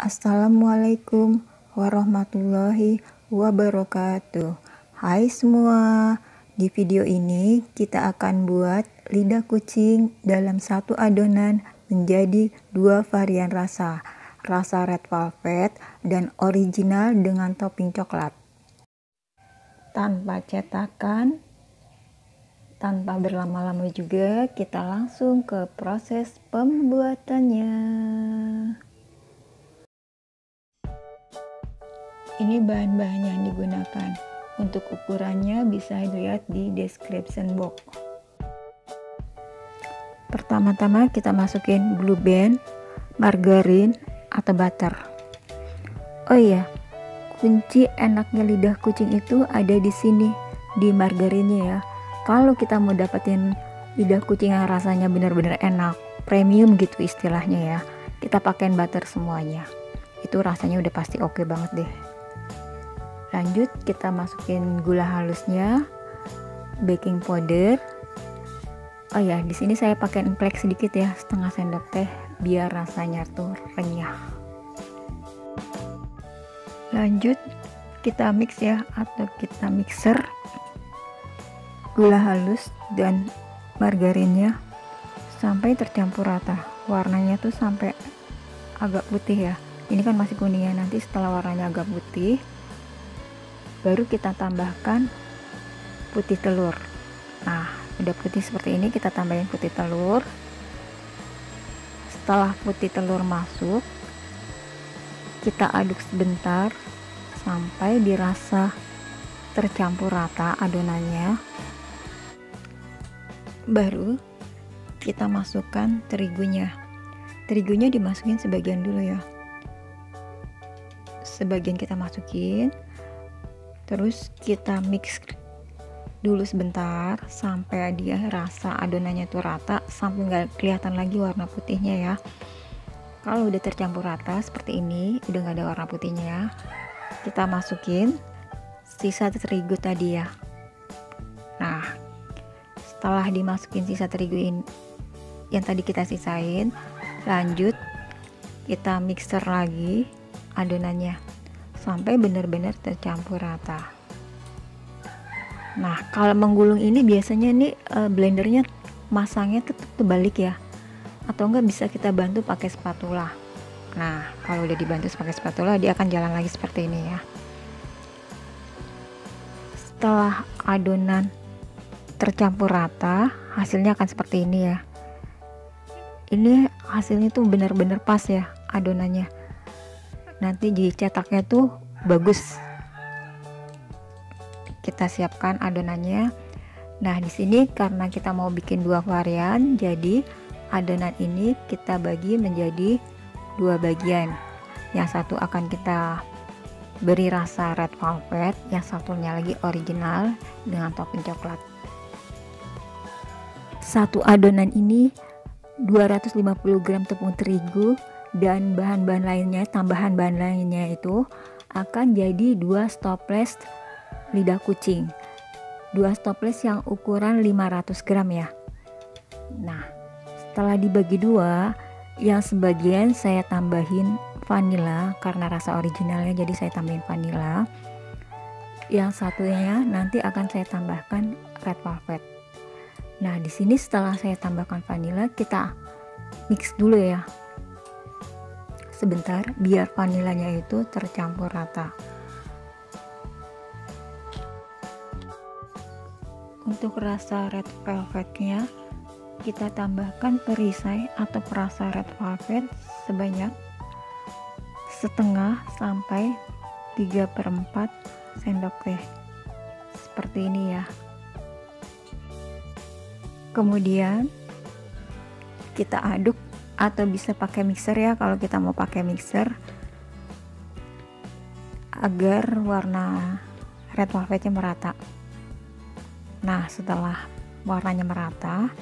Assalamualaikum warahmatullahi wabarakatuh. Hai semua, di video ini kita akan buat lidah kucing dalam satu adonan menjadi dua varian rasa red velvet dan original dengan topping coklat. Tanpa cetakan, tanpa berlama-lama juga, kita langsung ke proses pembuatannya. Ini bahan-bahan yang digunakan. Untuk ukurannya bisa dilihat di description box. Pertama-tama kita masukin blue band, margarin atau butter. Oh iya, kunci enaknya lidah kucing itu ada di sini, di margarinnya ya. Kalau kita mau dapetin lidah kucing yang rasanya benar-benar enak, premium gitu istilahnya ya, kita pakein butter semuanya. Itu rasanya udah pasti oke banget deh. Lanjut kita masukin gula halusnya, baking powder. Oh ya, di sini saya pakai emplek sedikit ya, setengah sendok teh biar rasanya tuh renyah. Lanjut kita mix ya, atau kita mixer gula halus dan margarinnya sampai tercampur rata. Warnanya tuh sampai agak putih ya. Ini kan masih kuning ya, nanti setelah warnanya agak putih baru kita tambahkan putih telur. Nah, udah putih seperti ini, kita tambahin putih telur. Setelah putih telur masuk, kita aduk sebentar sampai dirasa tercampur rata adonannya. Baru kita masukkan terigunya. Terigunya dimasukin sebagian dulu ya. Sebagian kita masukin, terus kita mix dulu sebentar sampai dia rasa adonannya tuh rata, sampai nggak kelihatan lagi warna putihnya ya. Kalau udah tercampur rata seperti ini, udah nggak ada warna putihnya ya, kita masukin sisa terigu tadi ya. Nah, setelah dimasukin sisa terigu ini yang tadi kita sisain, lanjut kita mixer lagi adonannya sampai benar-benar tercampur rata. Nah, kalau menggulung ini biasanya nih blendernya masangnya tetap terbalik ya, atau enggak bisa kita bantu pakai spatula. Nah, kalau udah dibantu pakai spatula dia akan jalan lagi seperti ini ya. Setelah adonan tercampur rata, hasilnya akan seperti ini ya. Ini hasilnya tuh benar-benar pas ya adonannya. Nanti dicetaknya tuh bagus. Kita siapkan adonannya. Nah, di sini karena kita mau bikin dua varian, jadi adonan ini kita bagi menjadi dua bagian. Yang satu akan kita beri rasa red velvet, yang satunya lagi original dengan topping coklat. Satu adonan ini 250 gram tepung terigu dan bahan-bahan lainnya, tambahan bahan lainnya itu akan jadi 2 stopless lidah kucing. 2 stopless yang ukuran 500 gram ya. Nah, setelah dibagi dua, yang sebagian saya tambahin vanilla karena rasa originalnya, jadi saya tambahin vanilla. Yang satunya nanti akan saya tambahkan red velvet. Nah, di sini setelah saya tambahkan vanilla, kita mix dulu ya sebentar biar vanilanya itu tercampur rata. Untuk rasa red velvetnya kita tambahkan perisai atau perasa red velvet sebanyak setengah sampai 3/4 sendok teh seperti ini ya. Kemudian kita aduk atau bisa pakai mixer ya, kalau kita mau pakai mixer agar warna red velvetnya merata. Nah, setelah warnanya merata,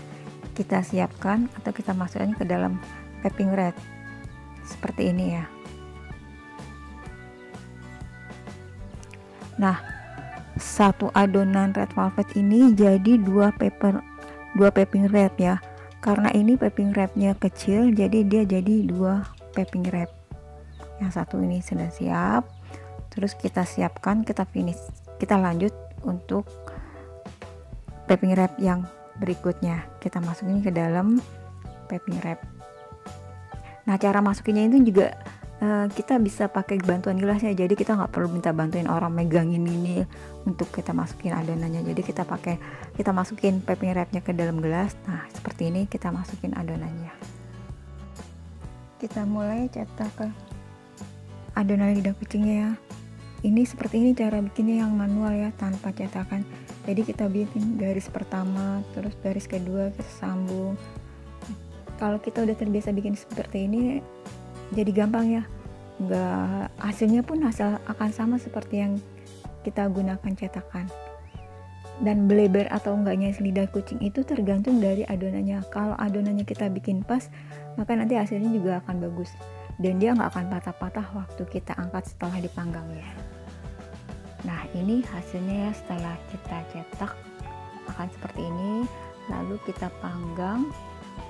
kita siapkan atau kita masukkan ke dalam piping red seperti ini ya. Nah, satu adonan red velvet ini jadi dua piping red ya. Karena ini piping wrapnya kecil, jadi dia jadi 2 piping wrap. yang satu ini sudah siap. Terus kita siapkan, kita finish, kita lanjut untuk piping wrap yang berikutnya. Kita masukin ke dalam piping wrap. Nah, cara masukinnya itu juga kita bisa pakai bantuan gelasnya, jadi kita nggak perlu minta bantuin orang megangin ini untuk kita masukin adonannya. Jadi kita masukin piping wrapnya ke dalam gelas. Nah, seperti ini kita masukin adonannya. Kita mulai cetak ke adonan lidah kucingnya ya. Ini seperti ini cara bikinnya yang manual ya, tanpa cetakan. Jadi kita bikin garis pertama, terus garis kedua kita sambung. Kalau kita udah terbiasa bikin seperti ini, jadi gampang ya. Hasilnya pun akan sama seperti yang kita gunakan cetakan. Dan beleber atau enggaknya lidah kucing itu tergantung dari adonannya. Kalau adonannya kita bikin pas, maka nanti hasilnya juga akan bagus. Dan dia nggak akan patah-patah waktu kita angkat setelah dipanggang ya. Nah, ini hasilnya ya setelah kita cetak akan seperti ini. Lalu kita panggang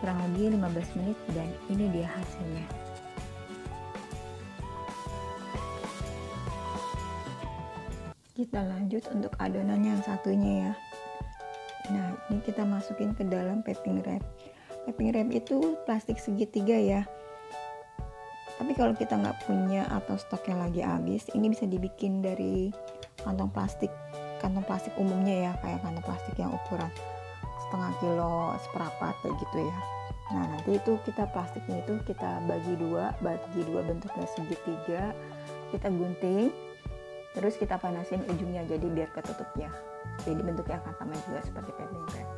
kurang lebih 15 menit dan ini dia hasilnya. Kita lanjut untuk adonannya yang satunya ya. Nah, ini kita masukin ke dalam piping wrap. Piping wrap itu plastik segitiga ya. Tapi kalau kita nggak punya atau stoknya lagi habis, ini bisa dibikin dari kantong plastik umumnya ya, kayak kantong plastik yang ukuran setengah kilo, seperempat kayak gitu ya. Nah, nanti itu plastiknya itu kita bagi dua bentuknya segitiga, kita gunting, terus kita panasin ujungnya jadi biar ketutupnya. Jadi bentuknya akan sama juga seperti piping wrap.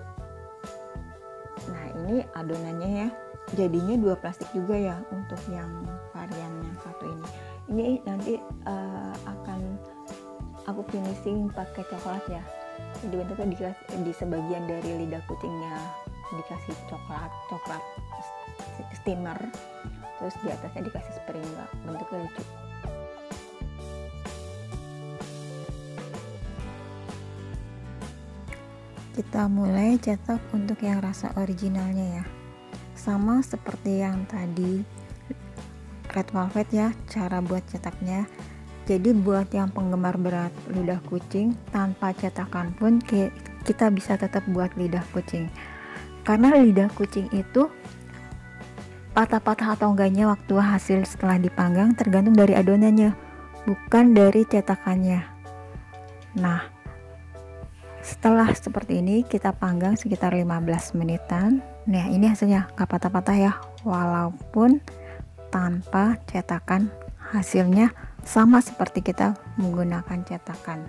Nah, ini adonannya ya. Jadinya 2 plastik juga ya untuk yang varian yang satu ini. Ini nanti akan aku finishing pakai coklat ya. Jadi bentuknya di sebagian dari lidah kucingnya dikasih coklat steamer, terus di atasnya dikasih sprinkle. Bentuknya lucu. Kita mulai cetak untuk yang rasa originalnya ya. Sama seperti yang tadi red velvet ya, cara buat cetaknya. Jadi buat yang penggemar berat lidah kucing, tanpa cetakan pun kita bisa tetap buat lidah kucing. Karena lidah kucing itu patah-patah atau enggaknya waktu hasil setelah dipanggang tergantung dari adonannya, bukan dari cetakannya. Nah, setelah seperti ini kita panggang sekitar 15 menitan. Nah, ini hasilnya nggak patah-patah ya, walaupun tanpa cetakan hasilnya sama seperti kita menggunakan cetakan.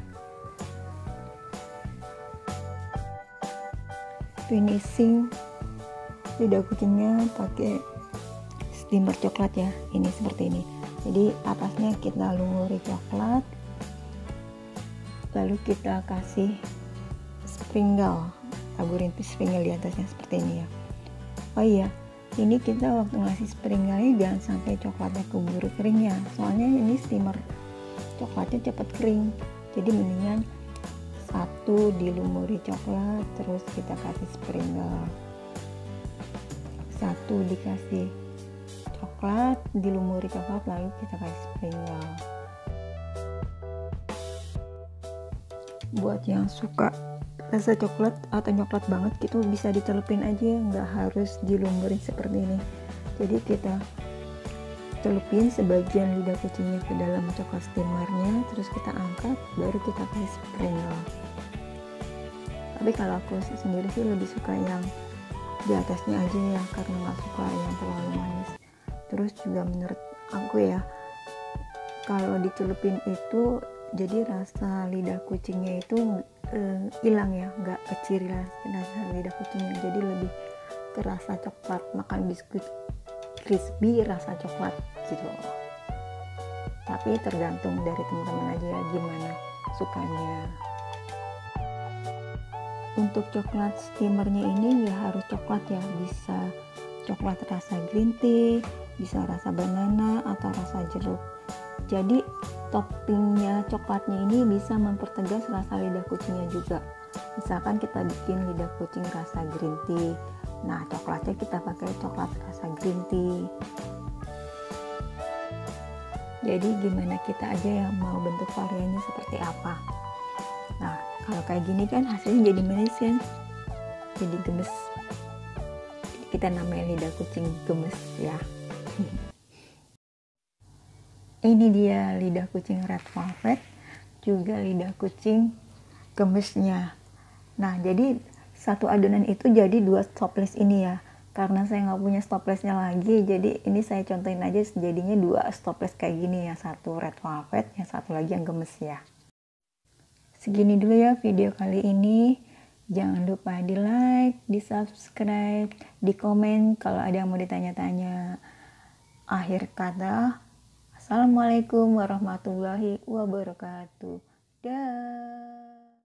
Finishing lidah kucingnya pakai steamer coklat ya, ini seperti ini. Jadi atasnya kita lumuri coklat, lalu kita kasih sprinkle, taburin sprinkle di atasnya seperti ini ya. Oh iya, ini kita waktu ngasih sprinkle jangan sampai coklatnya keburu kering ya, soalnya ini steamer coklatnya cepat kering. Jadi mendingan satu dilumuri coklat, terus kita kasih sprinkle, satu dikasih coklat, dilumuri coklat, lalu kita kasih sprinkle. Buat yang suka rasa coklat atau coklat banget gitu bisa dicelupin aja, nggak harus dilumurin seperti ini. Jadi kita celupin sebagian lidah kucingnya ke dalam coklat steamernya, terus kita angkat, baru kita kasih sprinkle. Tapi kalau aku sendiri sih lebih suka yang di atasnya aja ya, karena nggak suka yang terlalu manis. Terus juga menurut aku ya, kalau dicelupin itu jadi rasa lidah kucingnya itu hilang ya, nggak kecil rasa lidah kucingnya, jadi lebih kerasa coklat, makan biskuit crispy rasa coklat gitu. Tapi tergantung dari teman-teman aja ya, gimana sukanya. Untuk coklat steamernya ini ya harus coklat ya, bisa coklat rasa green tea, bisa rasa banana atau rasa jeruk. Jadi toppingnya coklatnya ini bisa mempertegas rasa lidah kucingnya juga. Misalkan kita bikin lidah kucing rasa green tea, nah coklatnya kita pakai coklat rasa green tea. Jadi gimana kita aja yang mau bentuk variannya seperti apa. Nah, kalau kayak gini kan hasilnya jadi manis kan, jadi gemes. Jadi kita namanya lidah kucing gemes ya. Ini dia lidah kucing red velvet, juga lidah kucing gemesnya. Nah, jadi satu adonan itu jadi 2 stopless ini ya. Karena saya nggak punya stoplessnya lagi, jadi ini saya contohin aja jadinya 2 stopless kayak gini ya. Satu red velvet, yang satu lagi yang gemes ya. Segini dulu ya video kali ini. Jangan lupa di like, di subscribe, di komen kalau ada yang mau ditanya-tanya. Akhir kata, assalamualaikum warahmatullahi wabarakatuh. Dah.